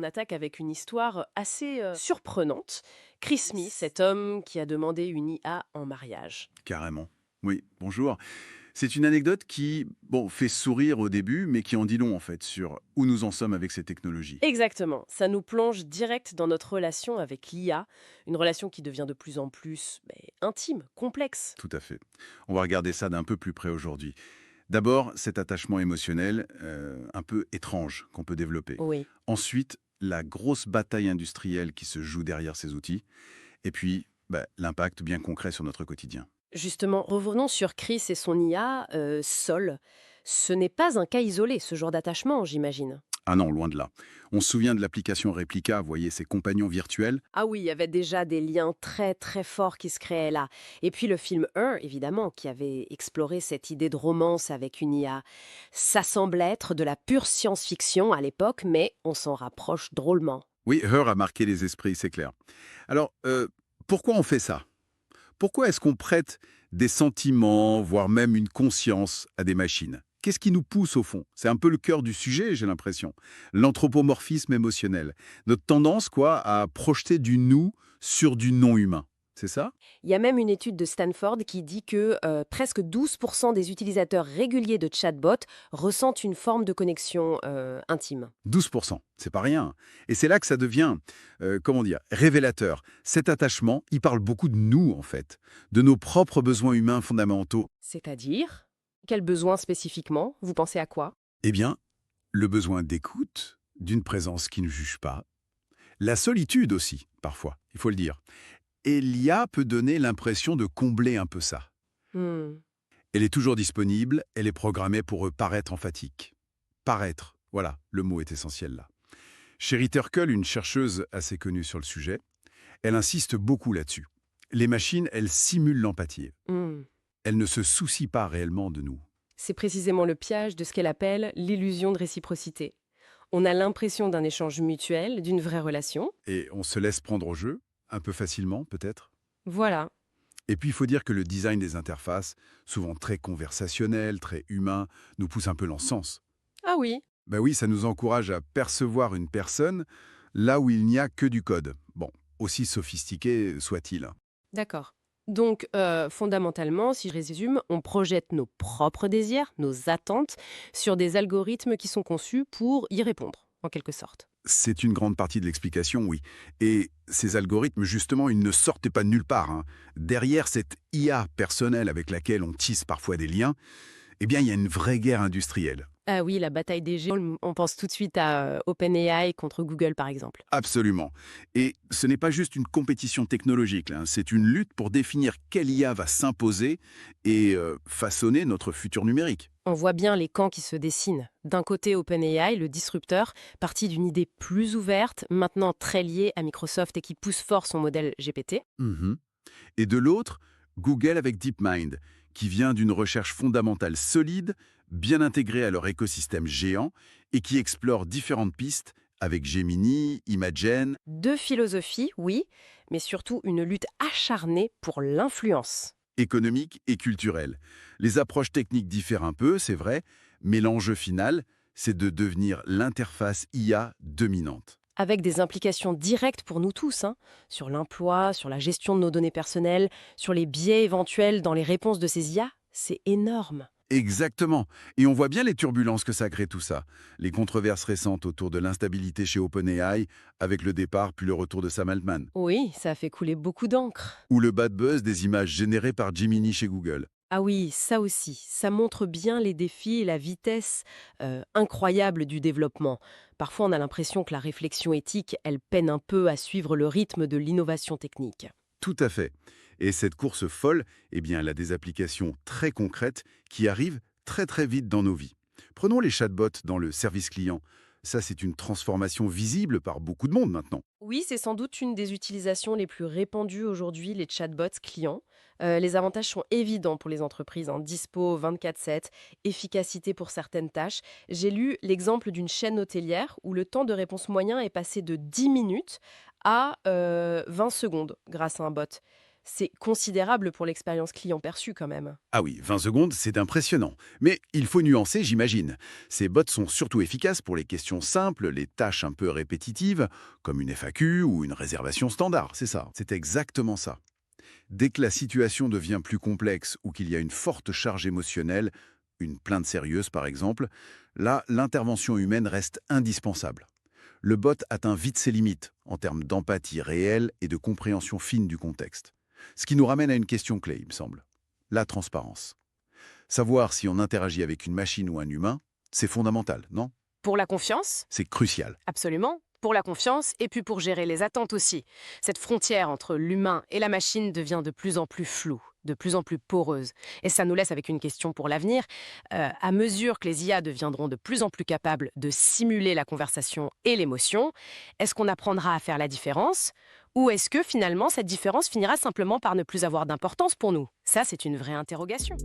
attaque avec une histoire assez surprenante. Chris Smith, cet homme qui a demandé une IA en mariage. Carrément. Oui, bonjour. C'est une anecdote qui, bon, fait sourire au début, mais qui en dit long, en fait, sur où nous en sommes avec ces technologies. Exactement, ça nous plonge direct dans notre relation avec l'IA, une relation qui devient de plus en plus intime, complexe. Tout à fait. On va regarder ça d'un peu plus près aujourd'hui. D'abord, cet attachement émotionnel, un peu étrange, qu'on peut développer. Oui. Ensuite, la grosse bataille industrielle qui se joue derrière ces outils. Et puis, l'impact bien concret sur notre quotidien. Justement, revenons sur Chris et son IA, Sol. Ce n'est pas un cas isolé, ce genre d'attachement, j'imagine. Ah non, loin de là. On se souvient de l'application Replica, vous voyez, ces compagnons virtuels. Ah oui, il y avait déjà des liens très très forts qui se créaient là. Et puis le film Her, évidemment, qui avait exploré cette idée de romance avec une IA. Ça semblait être de la pure science-fiction à l'époque, mais on s'en rapproche drôlement. Oui, Her a marqué les esprits, c'est clair. Alors, pourquoi on fait ça? Pourquoi est-ce qu'on prête des sentiments, voire même une conscience à des machines? Qu'est-ce qui nous pousse au fond? C'est un peu le cœur du sujet, j'ai l'impression. L'anthropomorphisme émotionnel. Notre tendance, quoi, à projeter du nous sur du non-humain. C'est ça? Il y a même une étude de Stanford qui dit que presque 12% des utilisateurs réguliers de chatbot ressentent une forme de connexion intime. 12%, c'est pas rien. Et c'est là que ça devient, comment dire, révélateur. Cet attachement, il parle beaucoup de nous, en fait, de nos propres besoins humains fondamentaux. C'est-à-dire? Quel besoin spécifiquement? Vous pensez à quoi? Eh bien, le besoin d'écoute, d'une présence qui ne juge pas, la solitude aussi, parfois, il faut le dire. Et l'IA peut donner l'impression de combler un peu ça. Hmm. Elle est toujours disponible, elle est programmée pour paraître emphatique. Paraître, voilà, le mot est essentiel là. Sherry Turkle, une chercheuse assez connue sur le sujet, elle insiste beaucoup là-dessus. Les machines, elles simulent l'empathie. Hmm. Elles ne se soucient pas réellement de nous. C'est précisément le piège de ce qu'elle appelle l'illusion de réciprocité. On a l'impression d'un échange mutuel, d'une vraie relation. Et on se laisse prendre au jeu, un peu facilement peut-être. Voilà. Et puis il faut dire que le design des interfaces, souvent très conversationnel, très humain, nous pousse un peu dans ce sens. Ah oui, Ben oui, ça nous encourage à percevoir une personne là où il n'y a que du code. Bon, aussi sophistiqué soit-il. d'accord. Donc, fondamentalement, si je résume, on projette nos propres désirs, nos attentes, sur des algorithmes qui sont conçus pour y répondre, en quelque sorte. C'est une grande partie de l'explication, oui. Et ces algorithmes, justement, ils ne sortent pas de nulle part, hein. Derrière cette IA personnelle avec laquelle on tisse parfois des liens, eh bien, il y a une vraie guerre industrielle. Ah oui, la bataille des géants, on pense tout de suite à OpenAI contre Google, par exemple. Absolument. Et ce n'est pas juste une compétition technologique, là, hein. C'est une lutte pour définir quelle IA va s'imposer et façonner notre futur numérique. On voit bien les camps qui se dessinent. D'un côté, OpenAI, le disrupteur, parti d'une idée plus ouverte, maintenant très liée à Microsoft et qui pousse fort son modèle GPT. Mhm. Et de l'autre, Google avec DeepMind, qui vient d'une recherche fondamentale solide, bien intégrée à leur écosystème géant, et qui explore différentes pistes avec Gemini, Imagen. Deux philosophies, oui, mais surtout une lutte acharnée pour l'influence. Économique et culturelle. Les approches techniques diffèrent un peu, c'est vrai, mais l'enjeu final, c'est de devenir l'interface IA dominante. Avec des implications directes pour nous tous, hein, sur l'emploi, sur la gestion de nos données personnelles, sur les biais éventuels dans les réponses de ces IA, c'est énorme. Exactement. Et on voit bien les turbulences que ça crée tout ça. Les controverses récentes autour de l'instabilité chez OpenAI, avec le départ puis le retour de Sam Altman. Oui, ça a fait couler beaucoup d'encre. Ou le bad buzz des images générées par Gemini chez Google. Ah oui, ça aussi, ça montre bien les défis et la vitesse incroyable du développement. Parfois, on a l'impression que la réflexion éthique, elle peine un peu à suivre le rythme de l'innovation technique. Tout à fait. Et cette course folle, eh bien, elle a des applications très concrètes qui arrivent très très vite dans nos vies. Prenons les chatbots dans le service client. Ça, c'est une transformation visible par beaucoup de monde maintenant. Oui, c'est sans doute une des utilisations les plus répandues aujourd'hui, les chatbots clients. Les avantages sont évidents pour les entreprises, hein. Dispo 24/7, efficacité pour certaines tâches. J'ai lu l'exemple d'une chaîne hôtelière où le temps de réponse moyen est passé de 10 minutes à 20 secondes grâce à un bot. C'est considérable pour l'expérience client perçue quand même. Ah oui, 20 secondes, c'est impressionnant. Mais il faut nuancer, j'imagine. Ces bots sont surtout efficaces pour les questions simples, les tâches un peu répétitives, comme une FAQ ou une réservation standard, c'est ça. C'est exactement ça. Dès que la situation devient plus complexe ou qu'il y a une forte charge émotionnelle, une plainte sérieuse par exemple, là, l'intervention humaine reste indispensable. Le bot atteint vite ses limites en termes d'empathie réelle et de compréhension fine du contexte. Ce qui nous ramène à une question clé, il me semble. La transparence. Savoir si on interagit avec une machine ou un humain, c'est fondamental, non? Pour la confiance, C'est crucial. absolument. Pour la confiance et puis pour gérer les attentes aussi. Cette frontière entre l'humain et la machine devient de plus en plus floue, de plus en plus poreuse. Et ça nous laisse avec une question pour l'avenir. À mesure que les IA deviendront de plus en plus capables de simuler la conversation et l'émotion, est-ce qu'on apprendra à faire la différence? Ou est-ce que finalement cette différence finira simplement par ne plus avoir d'importance pour nous? Ça, c'est une vraie interrogation.